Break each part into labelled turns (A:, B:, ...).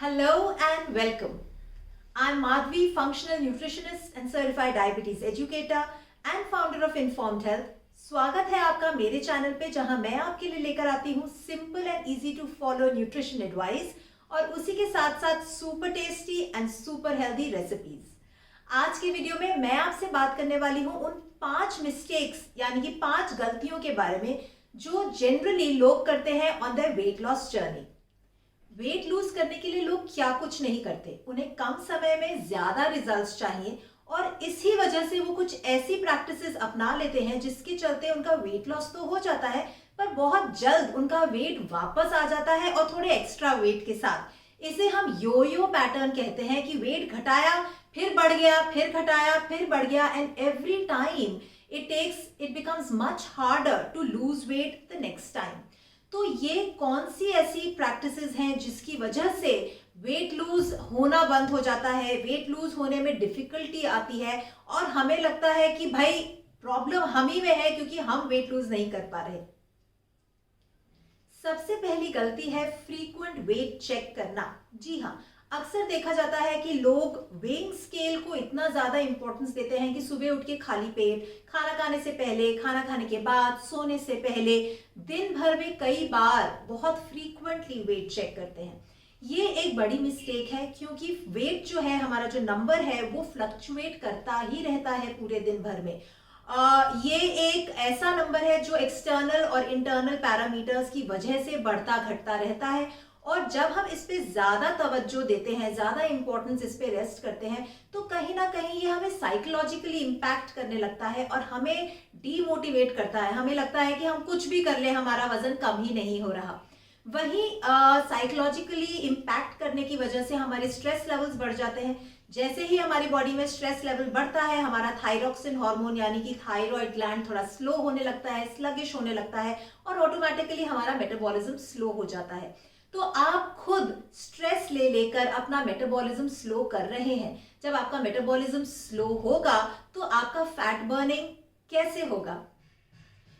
A: Hello and welcome. I'm Madhvi, functional nutritionist and certified diabetes educator and founder of Informed Health. स्वागत है आपका मेरे channel पे जहां मैं आपके लिए लेकर आती हूँ simple and easy to follow nutrition advice और उसी के साथ साथ super tasty and super healthy recipes. आज के वीडियो में मैं आपसे बात करने वाली हूँ उन 5 मिस्टेक्स यानी कि 5 गलतियों के बारे में जो जनरली लोग करते हैं on their weight loss journey. Weight lose करने के लिए लोग क्या कुछ नहीं करते, उन्हें कम समय में ज्यादा रिजल्ट्स चाहिए और इसी वजह से वो कुछ ऐसी प्रैक्टिसेस अपना लेते हैं जिसके चलते उनका वेट लॉस तो हो जाता है पर बहुत जल्द उनका वेट वापस आ जाता है और थोड़े एक्स्ट्रा वेट के साथ। इसे हम यो यो पैटर्न कहते हैं कि वेट घटाया फिर बढ़ गया, फिर घटाया फिर बढ़ गया and every time it becomes much harder to lose weight the next time. तो ये कौन सी ऐसी प्रैक्टिसेस हैं जिसकी वजह से वेट लूज होना बंद हो जाता है, वेट लूज होने में डिफिकल्टी आती है और हमें लगता है कि भाई प्रॉब्लम हम ही में है क्योंकि हम वेट लूज नहीं कर पा रहे। सबसे पहली गलती है फ्रीक्वेंट वेट चेक करना। जी हाँ, अक्सर देखा जाता है कि लोग वेइंग स्केल को इतना ज्यादा इंपॉर्टेंस देते हैं कि सुबह उठ के खाली पेट, खाना खाने से पहले, खाना खाने के बाद, सोने से पहले, दिन भर में कई बार बहुत फ्रीक्वेंटली वेट चेक करते हैं। ये एक बड़ी मिस्टेक है क्योंकि वेट जो है, हमारा जो नंबर है वो फ्लक्चुएट करता ही रहता है पूरे दिन भर में। ये एक ऐसा नंबर है जो एक्सटर्नल और इंटरनल पैरामीटर्स की वजह से बढ़ता घटता रहता है और जब हम इस पे ज्यादा तवज्जो देते हैं, ज्यादा इंपॉर्टेंस इस पे रेस्ट करते हैं तो कहीं ना कहीं ये हमें साइकोलॉजिकली इम्पैक्ट करने लगता है और हमें डीमोटिवेट करता है। हमें लगता है कि हम कुछ भी कर ले हमारा वजन कम ही नहीं हो रहा। वहीं साइकोलॉजिकली इम्पैक्ट करने की वजह से हमारे स्ट्रेस लेवल्स बढ़ जाते हैं। जैसे ही हमारी बॉडी में स्ट्रेस लेवल बढ़ता है, हमारा थायरॉक्सिन हार्मोन यानी कि थायराइड ग्लैंड थोड़ा स्लो होने लगता है, स्लगिश होने लगता है और ऑटोमेटिकली हमारा मेटाबॉलिज्म स्लो हो जाता है। तो आप खुद स्ट्रेस ले लेकर अपना मेटाबॉलिज्म स्लो कर रहे हैं। जब आपका मेटाबॉलिज्म स्लो होगा तो आपका फैट बर्निंग कैसे होगा?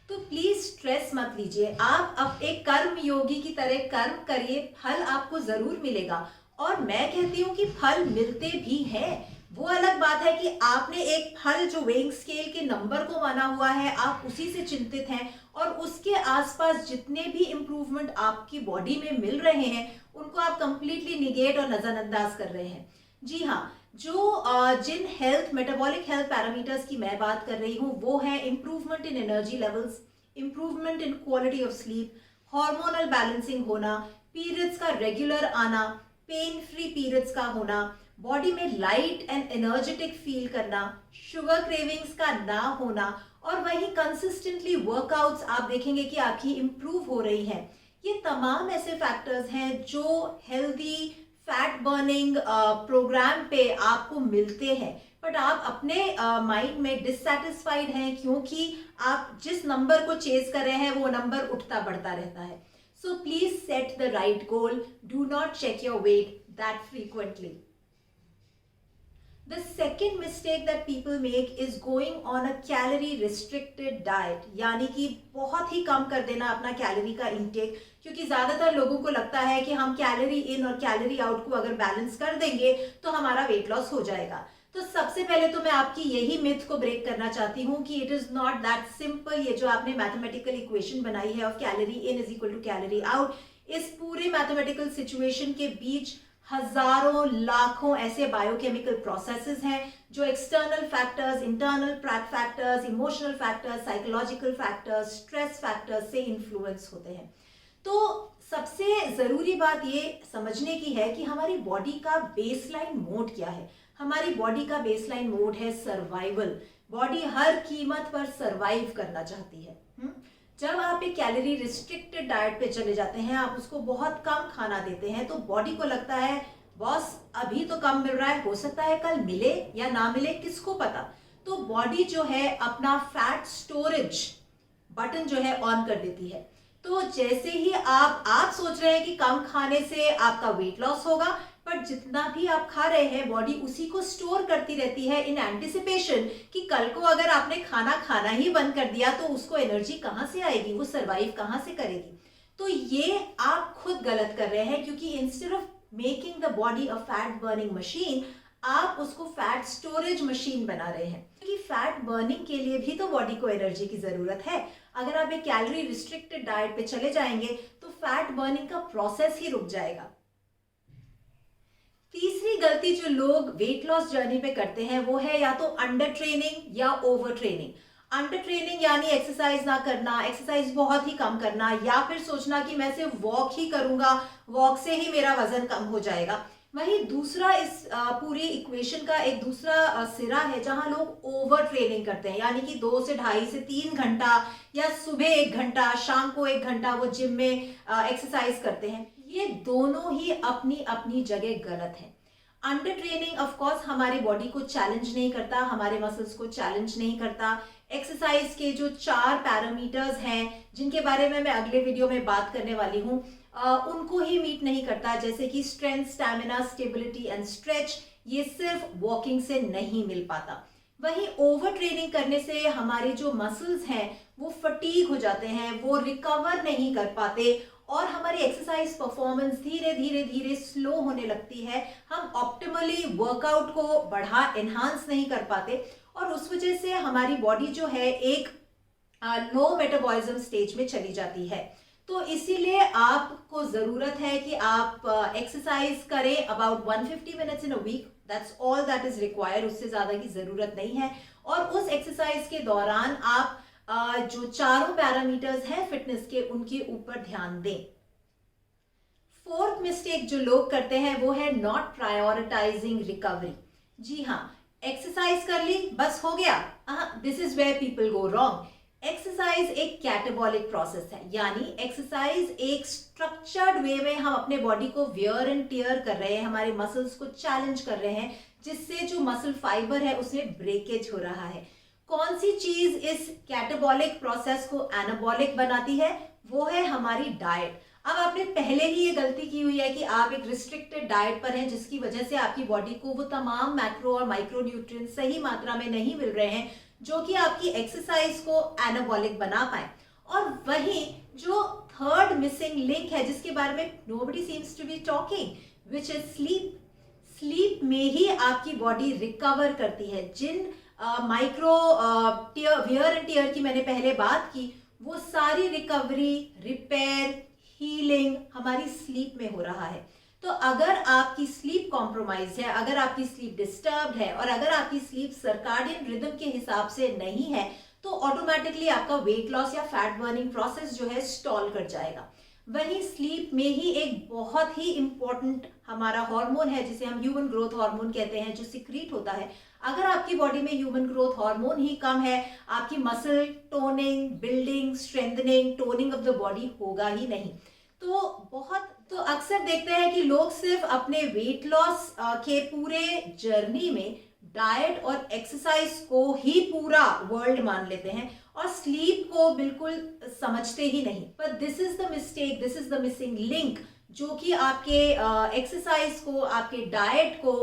A: तो प्लीज स्ट्रेस मत लीजिए, आप अब एक कर्म योगी की तरह कर्म करिए, फल आपको जरूर मिलेगा। और मैं कहती हूं कि फल मिलते भी हैं। वो अलग बात है कि आपने एक फल जो वेइंग स्केल के नंबर को माना हुआ है, आप उसी से चिंतित हैं और उसके आसपास जितने भी इंप्रूवमेंट आपकी बॉडी में मिल रहे हैं उनको आप कंप्लीटली निगेट और नजरअंदाज कर रहे हैं। जी हाँ, जो जिन हेल्थ मेटाबॉलिक हेल्थ पैरामीटर्स की मैं बात कर रही हूँ वो है improvement in energy levels, improvement in quality of sleep, hormonal balancing होना, पीरियड्स का रेगुलर आना, पेन फ्री पीरियड्स का होना, बॉडी में लाइट एंड एनर्जेटिक फील करना, शुगर क्रेविंग्स का ना होना और वही कंसिस्टेंटली वर्कआउट्स आप देखेंगे कि आपकी इंप्रूव हो रही हैं। ये तमाम ऐसे फैक्टर्स हैं जो हेल्दी फैट बर्निंग प्रोग्राम पे आपको मिलते हैं बट आप अपने माइंड में डिससेटिस्फाइड हैं क्योंकि आप जिस नंबर को चेज कर रहे हैं वो नंबर उठता बढ़ता रहता है। So please set the right goal, do not check your weight that frequently. The second mistake that people make is going on a calorie restricted diet, यानी कि बहुत ही कम कर देना अपना कैलोरी का इंटेक, क्योंकि ज्यादातर लोगों को लगता है कि हम कैलोरी इन और कैलोरी आउट को अगर बैलेंस कर देंगे तो हमारा वेट लॉस हो जाएगा। तो सबसे पहले तो मैं आपकी यही मिथ को ब्रेक करना चाहती हूँ कि it is not that simple. ये जो आपने मैथमेटिकल इक्वेशन बनाई है of calorie in is equal to calorie out, इस पूरे मैथमेटिकल सिचुएशन के बीच हजारों लाखों ऐसे बायोकेमिकल प्रोसेसेस हैं जो external factors, internal factors, emotional factors, psychological factors, stress factors से इन्फ्लुएंस होते हैं। तो सबसे जरूरी बात ये समझने की है कि हमारी बॉडी का बेसलाइन मोड क्या है। हमारी बॉडी का बेसलाइन मोड है सर्वाइवल। बॉडी हर कीमत पर सर्वाइव करना चाहती है। जब आप एक कैलोरी रिस्ट्रिक्टेड डाइट पे चले जाते हैं, आप उसको बहुत कम खाना देते हैं तो बॉडी को लगता है बॉस अभी तो कम मिल रहा है, हो सकता है कल मिले या ना मिले, किसको पता। तो बॉडी जो है अपना फैट स्टोरेज बटन जो है ऑन कर देती है। तो जैसे ही आप सोच रहे हैं कि कम खाने से आपका वेट लॉस होगा, पर जितना भी आप खा रहे हैं बॉडी उसी को स्टोर करती रहती है इन एंटिसिपेशन कि कल को अगर आपने खाना खाना ही बंद कर दिया तो उसको एनर्जी कहाँ से आएगी, वो सरवाइव कहाँ से करेगी। तो ये आप खुद गलत कर रहे हैं, क्योंकि instead of making the body a fat burning machine, आप उसको फैट स्टोरेज मशीन बना रहे हैं। क्योंकि फैट बर्निंग के लिए भी तो बॉडी को एनर्जी की जरूरत है। अगर आप एक कैलोरी रिस्ट्रिक्टेड डाइट पे चले जाएंगे तो फैट बर्निंग का प्रोसेस ही रुक जाएगा। तीसरी गलती जो लोग वेट लॉस जर्नी पे करते हैं वो है या तो अंडर ट्रेनिंग या ओवर ट्रेनिंग। अंडर ट्रेनिंग यानी एक्सरसाइज ना करना, एक्सरसाइज बहुत ही कम करना, या फिर सोचना कि मैं सिर्फ वॉक ही करूंगा, वॉक से ही मेरा वजन कम हो जाएगा। वहीं दूसरा इस पूरी इक्वेशन का एक दूसरा सिरा है जहां लोग ओवर ट्रेनिंग करते हैं, यानी कि 2 से 2.5 से 3 घंटा या सुबह 1 घंटा, शाम को 1 घंटा वो जिम में एक्सरसाइज करते हैं। ये दोनों ही अपनी अपनी जगह गलत है। अंडर ट्रेनिंग ऑफ कोर्स हमारी बॉडी को चैलेंज नहीं करता, हमारे मसल्स को चैलेंज नहीं करता। एक्सरसाइज के जो 4 पैरामीटर्स हैं जिनके बारे में मैं अगले वीडियो में बात करने वाली हूँ, उनको ही मीट नहीं करता, जैसे कि strength, stamina, stability and stretch. ये सिर्फ वॉकिंग से नहीं मिल पाता। वहीं ओवर ट्रेनिंग करने से हमारे जो मसल्स हैं वो फटीग हो जाते हैं, वो रिकवर नहीं कर पाते और हमारी एक्सरसाइज परफॉर्मेंस धीरे धीरे धीरे स्लो होने लगती है। हम ऑप्टिमली वर्कआउट को एनहांस नहीं कर पाते और उस वजह से हमारी बॉडी जो है एक लो मेटाबॉलिज्म स्टेज में चली जाती है। तो इसीलिए आपको जरूरत है कि आप एक्सरसाइज करें about 150 minutes in a week. That's all that is required, उससे ज्यादा की जरूरत नहीं है। और उस एक्सरसाइज के दौरान आप जो 4 पैरामीटर्स हैं फिटनेस के, उनके ऊपर ध्यान दें। फोर्थ मिस्टेक जो लोग करते हैं वो है नॉट प्रायोरिटाइजिंग रिकवरी। जी हाँ, एक्सरसाइज कर ली, बस हो गया। This is where people go wrong. Exercise एक कैटाबॉलिक प्रोसेस है, यानी एक्सरसाइज एक स्ट्रक्चर्ड वे में हम अपने बॉडी को वियर एंड टियर कर रहे हैं, हमारे मसल्स को चैलेंज कर रहे हैं, जिससे जो मसल फाइबर है उसमें ब्रेकेज हो रहा है। कौन सी चीज इस कैटाबॉलिक प्रोसेस को एनाबॉलिक बनाती है? वो है हमारी डाइट। अब आपने पहले ही ये गलती की हुई है कि आप एक रिस्ट्रिक्टेड डाइट पर हैं, जिसकी वजह से आपकी बॉडी को वो तमाम मैक्रो और माइक्रो न्यूट्रिएंट्स सही मात्रा में नहीं मिल रहे हैं जो कि आपकी एक्सरसाइज को एनाबॉलिक बना पाए। और वहीं जो थर्ड मिसिंग लिंक है जिसके बारे में nobody seems to be talking, which is sleep. Sleep में ही आपकी बॉडी रिकवर करती है। जिन माइक्रो वियर एंड टियर की मैंने पहले बात की, वो सारी रिकवरी, रिपेयर, हीलिंग हमारी स्लीप में हो रहा है। तो अगर आपकी स्लीप कॉम्प्रोमाइज है, अगर आपकी स्लीप डिस्टर्ब है और अगर आपकी स्लीप सर्काडियन रिदम के हिसाब से नहीं है, तो ऑटोमेटिकली आपका वेट लॉस या फैट बर्निंग प्रोसेस जो है स्टॉल कर जाएगा। वहीं स्लीप में ही एक बहुत ही इंपॉर्टेंट हमारा हार्मोन है जिसे हम ह्यूमन ग्रोथ हार्मोन कहते हैं, जो सिक्रीट होता है। अगर आपकी बॉडी में ह्यूमन ग्रोथ हार्मोन ही कम है, आपकी muscle toning, building, strengthening, toning of the body होगा ही नहीं। तो अक्सर देखते हैं कि लोग सिर्फ अपने वेट लॉस के पूरे जर्नी में डाइट और एक्सरसाइज को ही पूरा वर्ल्ड मान लेते हैं और स्लीप को बिल्कुल समझते ही नहीं। पर this is the mistake, this is the missing link, जो कि आपके एक्सरसाइज को, आपके डाइट को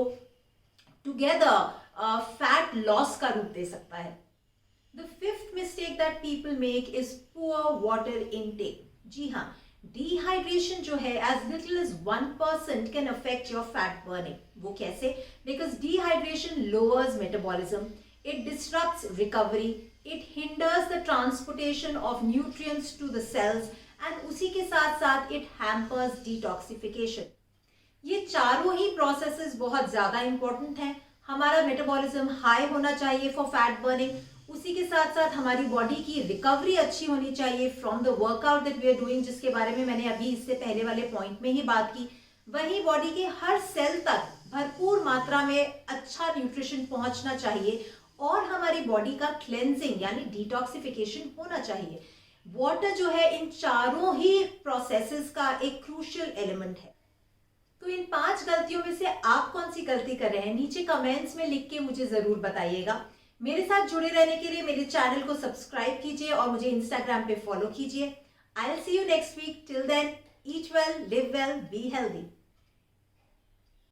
A: टुगेदर फैट लॉस का रूप दे सकता है। The fifth mistake that people make is poor water intake. जी हाँ, डिहाइड्रेशन जो है as little as 1% can affect your fat burning। वो कैसे? Because dehydration lowers metabolism, it disrupts recovery, it hinders the transportation of nutrients to the cells and उसी के साथ साथ it hampers detoxification। ये चारों ही प्रोसेसेस बहुत ज्यादा इंपॉर्टेंट हैं। हमारा मेटाबॉलिज्म हाई होना चाहिए फॉर फैट बर्निंग, उसी के साथ साथ हमारी बॉडी की रिकवरी अच्छी होनी चाहिए from the workout that we are doing, जिसके बारे में मैंने अभी इससे पहले वाले पॉइंट में ही बात की। वहीं बॉडी के हर सेल तक भरपूर मात्रा में अच्छा न्यूट्रिशन पहुंचना चाहिए और हमारी बॉडी का क्लेंजिंग यानी डिटॉक्सिफिकेशन होना चाहिए। वाटर जो है इन चारों ही प्रोसेसेस का एक क्रूशियल एलिमेंट है। तो इन 5 गलतियों में से आप कौन सी गलती कर रहे हैं? नीचे कमेंट्स में लिख के मुझे जरूर बताइएगा। मेरे साथ जुड़े रहने के लिए मेरे चैनल को सब्सक्राइब कीजिए और मुझे इंस्टाग्राम पे फॉलो कीजिए। I will see you next week. Till then, eat well, live well, be healthy.